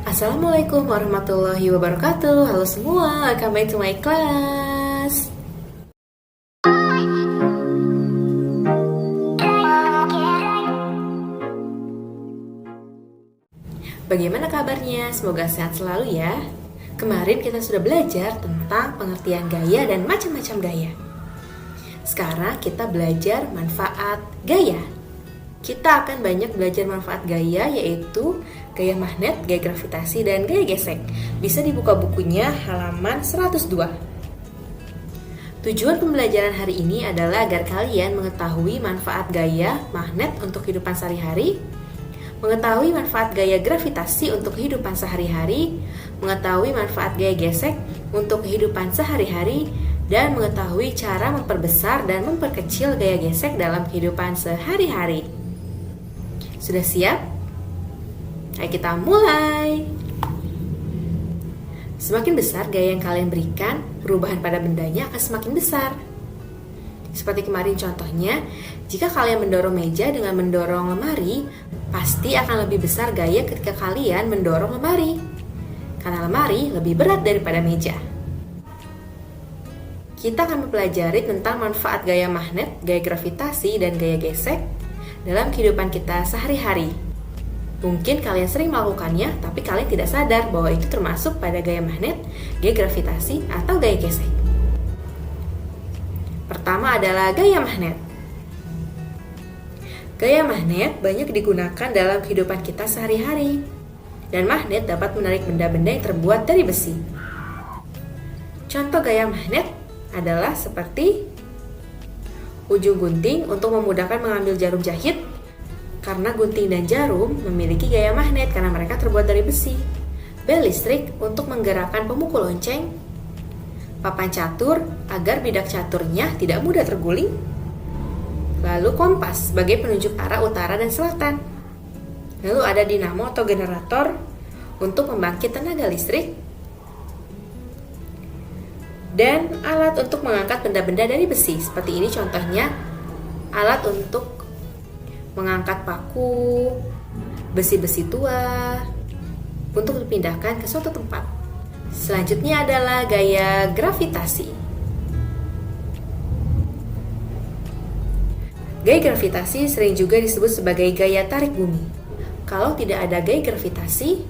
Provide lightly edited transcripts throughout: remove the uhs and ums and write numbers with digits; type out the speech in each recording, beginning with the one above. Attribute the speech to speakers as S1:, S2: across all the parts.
S1: Assalamualaikum warahmatullahi wabarakatuh. Halo semua, welcome back to my class. Bagaimana kabarnya? Semoga sehat selalu ya. Kemarin kita sudah belajar tentang pengertian gaya dan macam-macam gaya. Sekarang kita belajar manfaat gaya. Kita akan banyak belajar manfaat gaya, yaitu gaya magnet, gaya gravitasi, dan gaya gesek. Bisa dibuka bukunya halaman 102. Tujuan pembelajaran hari ini adalah agar kalian mengetahui manfaat gaya magnet untuk kehidupan sehari-hari, mengetahui manfaat gaya gravitasi untuk kehidupan sehari-hari, mengetahui manfaat gaya gesek untuk kehidupan sehari-hari, dan mengetahui cara memperbesar dan memperkecil gaya gesek dalam kehidupan sehari-hari. Sudah siap? Ayo kita mulai. Semakin besar gaya yang kalian berikan, perubahan pada bendanya akan semakin besar. Seperti kemarin contohnya, jika kalian mendorong meja dengan mendorong lemari, pasti akan lebih besar gaya ketika kalian mendorong lemari. Karena lemari lebih berat daripada meja. Kita akan mempelajari tentang manfaat gaya magnet, gaya gravitasi, dan gaya gesek dalam kehidupan kita sehari-hari. Mungkin kalian sering melakukannya, tapi kalian tidak sadar bahwa itu termasuk pada gaya magnet, gaya gravitasi, atau gaya gesek. Pertama adalah gaya magnet. Gaya magnet banyak digunakan dalam kehidupan kita sehari-hari, dan magnet dapat menarik benda-benda yang terbuat dari besi. Contoh gaya magnet adalah seperti ujung gunting untuk memudahkan mengambil jarum jahit, karena gunting dan jarum memiliki gaya magnet karena mereka terbuat dari besi. Bel listrik untuk menggerakkan pemukul lonceng. Papan catur agar bidak caturnya tidak mudah terguling. Lalu kompas sebagai penunjuk arah utara dan selatan. Lalu ada dinamo atau generator untuk membangkit tenaga listrik. Dan alat untuk mengangkat benda-benda dari besi. Seperti ini contohnya, alat untuk mengangkat paku, besi-besi tua, untuk dipindahkan ke suatu tempat. Selanjutnya adalah gaya gravitasi. Gaya gravitasi sering juga disebut sebagai gaya tarik bumi. Kalau tidak ada gaya gravitasi,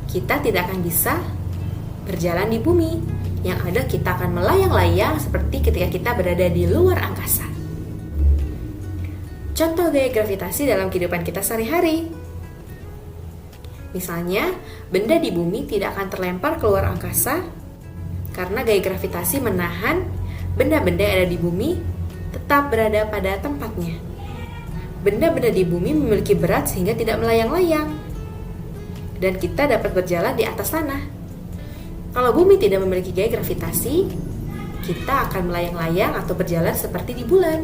S1: kita tidak akan bisa berjalan di bumi. Yang ada kita akan melayang-layang seperti ketika kita berada di luar angkasa. Contoh gaya gravitasi dalam kehidupan kita sehari-hari. Misalnya, benda di bumi tidak akan terlempar keluar angkasa karena gaya gravitasi menahan benda-benda yang ada di bumi tetap berada pada tempatnya. Benda-benda di bumi memiliki berat sehingga tidak melayang-layang, dan kita dapat berjalan di atas tanah. Kalau bumi tidak memiliki gaya gravitasi, kita akan melayang-layang atau berjalan seperti di bulan.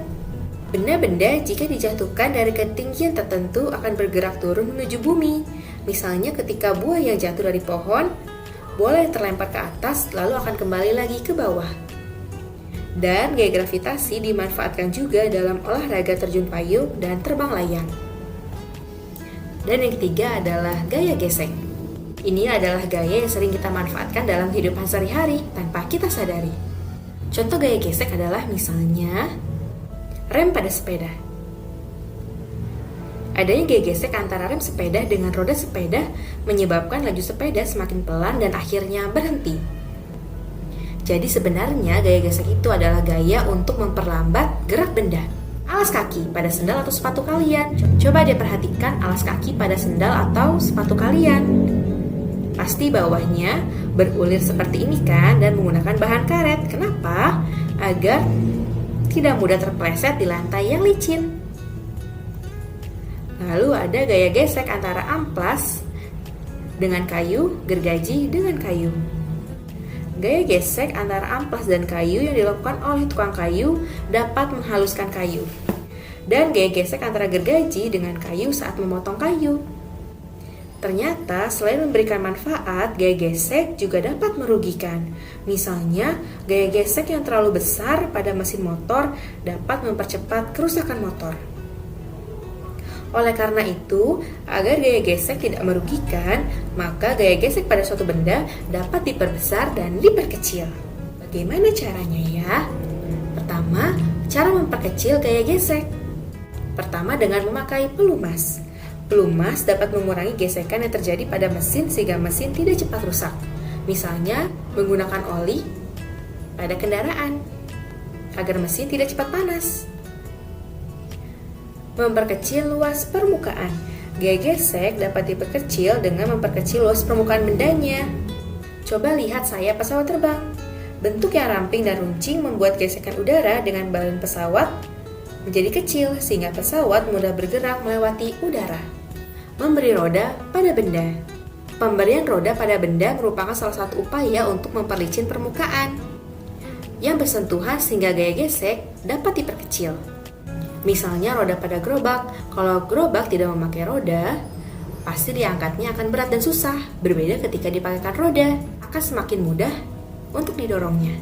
S1: Benda-benda jika dijatuhkan dari ketinggian tertentu akan bergerak turun menuju bumi. Misalnya ketika buah yang jatuh dari pohon, boleh terlempar ke atas lalu akan kembali lagi ke bawah. Dan gaya gravitasi dimanfaatkan juga dalam olahraga terjun payung dan terbang layang. Dan yang ketiga adalah gaya gesek. Ini adalah gaya yang sering kita manfaatkan dalam kehidupan sehari-hari tanpa kita sadari. Contoh gaya gesek adalah misalnya rem pada sepeda. Adanya gaya gesek antara rem sepeda dengan roda sepeda menyebabkan laju sepeda semakin pelan dan akhirnya berhenti. Jadi sebenarnya gaya gesek itu adalah gaya untuk memperlambat gerak benda. Alas kaki pada sendal atau sepatu kalian. Coba deh perhatikan alas kaki pada sendal atau sepatu kalian. Pasti bawahnya berulir seperti ini kan, dan menggunakan bahan karet. Kenapa? Agar tidak mudah terpeleset di lantai yang licin. Lalu ada gaya gesek antara amplas dengan kayu, gergaji dengan kayu. Gaya gesek antara amplas dan kayu yang dilakukan oleh tukang kayu dapat menghaluskan kayu. Dan gaya gesek antara gergaji dengan kayu saat memotong kayu. Ternyata selain memberikan manfaat, gaya gesek juga dapat merugikan. Misalnya, gaya gesek yang terlalu besar pada mesin motor dapat mempercepat kerusakan motor. Oleh karena itu, agar gaya gesek tidak merugikan, maka gaya gesek pada suatu benda dapat diperbesar dan diperkecil. Bagaimana caranya ya? Pertama, cara memperkecil gaya gesek. Pertama dengan memakai pelumas. Pelumas dapat mengurangi gesekan yang terjadi pada mesin sehingga mesin tidak cepat rusak. Misalnya, menggunakan oli pada kendaraan agar mesin tidak cepat panas. Memperkecil luas permukaan. Gaya gesek dapat diperkecil dengan memperkecil luas permukaan bendanya. Coba lihat sayap pesawat terbang. Bentuk yang ramping dan runcing membuat gesekan udara dengan balon pesawat menjadi kecil sehingga pesawat mudah bergerak melewati udara. Memberi roda pada benda. Pemberian roda pada benda merupakan salah satu upaya untuk memperlicin permukaan yang bersentuhan sehingga gaya gesek dapat diperkecil. Misalnya roda pada gerobak, kalau gerobak tidak memakai roda, pasti diangkatnya akan berat dan susah. Berbeda ketika dipakaikan roda, akan semakin mudah untuk didorongnya.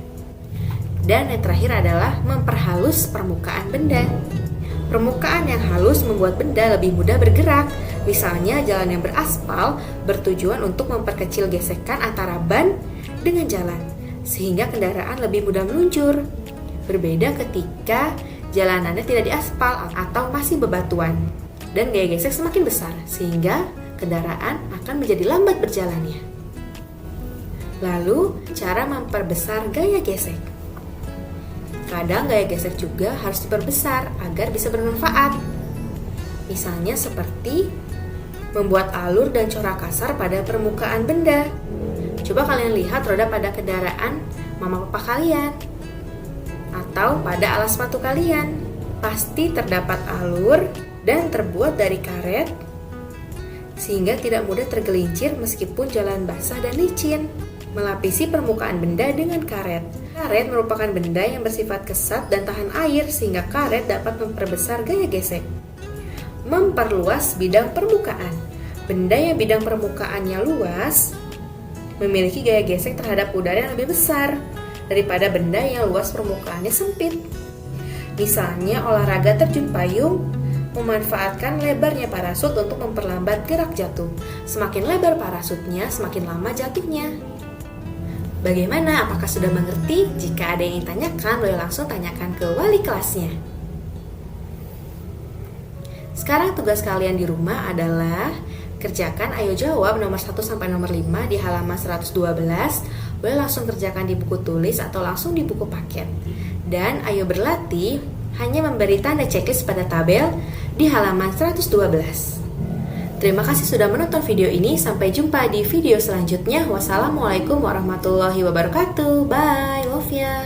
S1: Dan yang terakhir adalah memperhalus permukaan benda. Permukaan yang halus membuat benda lebih mudah bergerak. Misalnya jalan yang beraspal bertujuan untuk memperkecil gesekan antara ban dengan jalan, sehingga kendaraan lebih mudah meluncur. Berbeda ketika jalanannya tidak diaspal atau masih bebatuan dan gaya gesek semakin besar sehingga kendaraan akan menjadi lambat berjalannya. Lalu, cara memperbesar gaya gesek. Kadang gaya gesek juga harus diperbesar agar bisa bermanfaat. Misalnya seperti membuat alur dan corak kasar pada permukaan benda. Coba kalian lihat roda pada kendaraan mama papa kalian atau pada alas sepatu kalian. Pasti terdapat alur dan terbuat dari karet sehingga tidak mudah tergelincir meskipun jalan basah dan licin. Melapisi permukaan benda dengan karet. Karet merupakan benda yang bersifat kesat dan tahan air sehingga karet dapat memperbesar gaya gesek. Memperluas bidang permukaan. Benda yang bidang permukaannya luas memiliki gaya gesek terhadap udara yang lebih besar daripada benda yang luas permukaannya sempit. Misalnya olahraga terjun payung memanfaatkan lebarnya parasut untuk memperlambat gerak jatuh. Semakin lebar parasutnya, semakin lama jatuhnya. Bagaimana? Apakah sudah mengerti? Jika ada yang ingin tanyakan, boleh langsung tanyakan ke wali kelasnya. Sekarang tugas kalian di rumah adalah kerjakan ayo jawab nomor 1 sampai nomor 5 di halaman 112. Boleh langsung kerjakan di buku tulis atau langsung di buku paket. Dan ayo berlatih hanya memberi tanda checklist pada tabel di halaman 112. Terima kasih sudah menonton video ini. Sampai jumpa di video selanjutnya. Wassalamualaikum warahmatullahi wabarakatuh. Bye, love ya.